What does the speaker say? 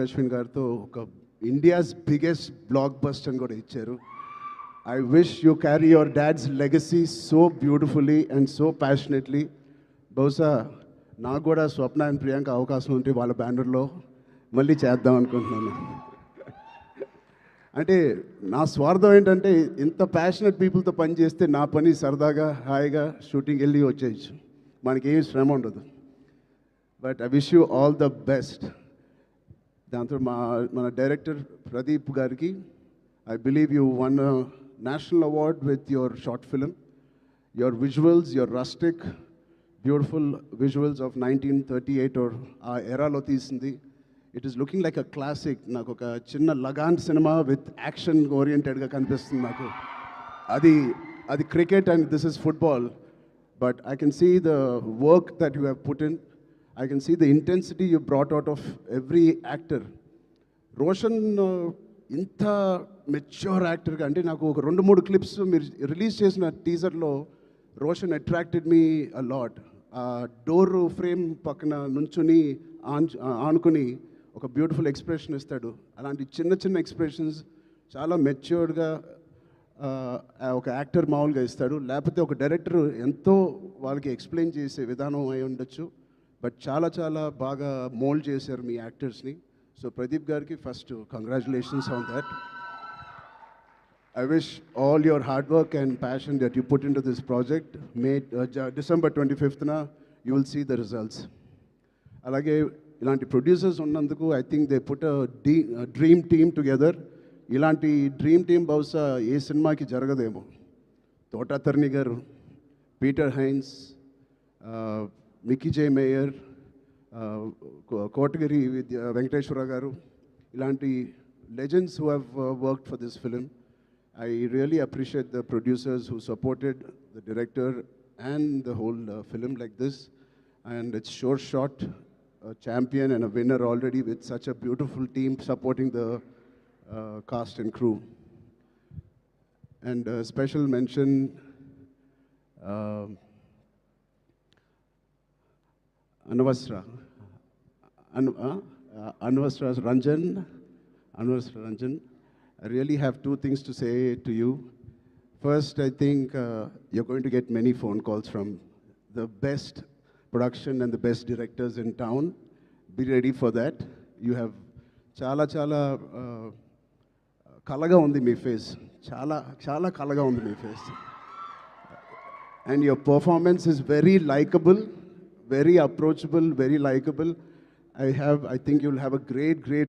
అశ్విన్ గారితో ఒక India's biggest block buster అని కూడా ఇచ్చారు. I wish you carry your dad's legacy so beautifully and so passionately. బహుశా నాకు కూడా స్వప్న అండ్ ప్రియాంక అవకాశం ఉంటే వాళ్ళ బ్యానర్లో మళ్ళీ చేద్దాం అనుకుంటున్నాను. అంటే నా స్వార్థం ఏంటంటే ఇంత ప్యాషనెట్ పీపుల్తో పని చేస్తే నా పని సరదాగా హాయిగా షూటింగ్ వెళ్ళి వచ్చేయచ్చు, మనకేం శ్రమ ఉండదు. But I wish you all the best. దాంతో మన డైరెక్టర్ ప్రదీప్ గారికి, I believe you won national award with your short film. Your visuals, your rustic beautiful visuals of 1938 or ఆ ఎరాలో తీసింది. It is looking like a classic. నాకు ఒక చిన్న Lagaan cinema with action ఓరియంటెడ్గా కనిపిస్తుంది నాకు. అది cricket and this is football. But I can see the work that you have put in. I can see the intensity you brought out of every actor. Roshan, ఇంత mature యాక్టర్గా అంటే నాకు ఒక 2-3 clips మీరు రిలీజ్ చేసిన టీజర్లో Roshan attracted me a lot. Door frame పక్కన నుంచుని ఆనుకుని ఒక బ్యూటిఫుల్ ఎక్స్ప్రెషన్ ఇస్తాడు. అలాంటి చిన్న చిన్న ఎక్స్ప్రెషన్స్ చాలా మెచ్యూర్డ్గా ఒక యాక్టర్ మామూలుగా ఇస్తాడు. లేకపోతే ఒక డైరెక్టర్ ఎంతో వాళ్ళకి ఎక్స్ప్లెయిన్ చేసే విధానం అయి ఉండొచ్చు. బట్ చాలా చాలా బాగా మోల్డ్ చేశారు మీ యాక్టర్స్ని. సో ప్రదీప్ గారికి first congratulations on that. I wish all your hard work and passion that you put into this project. December 25th you will see the results. అలాగే ఇలాంటి ప్రొడ్యూసర్స్ ఉన్నందుకు I think they put dream team together. ఇలాంటి dream team బహుశా ఏ సినిమాకి జరగదేమో. తోటాతర్ని గారు, Peter Hein, Mickey J Meyer, Kotagiri Venkateswara గారు, ఇలాంటి legends who have worked for this film. I really appreciate the producers who supported the director and the whole film like this. And it's sure shot, a champion and a winner already with such a beautiful team supporting the cast and crew. And special mention Anvasra Ranjan. I really have 2 things to say to you. First, I think you're going to get many phone calls from the best production and the best directors in town. Be ready for that. You have chala kalaga undi mee face. Chala kalaga undi mee face. And your performance is very likable, very approachable, very likable. I think you'll have a great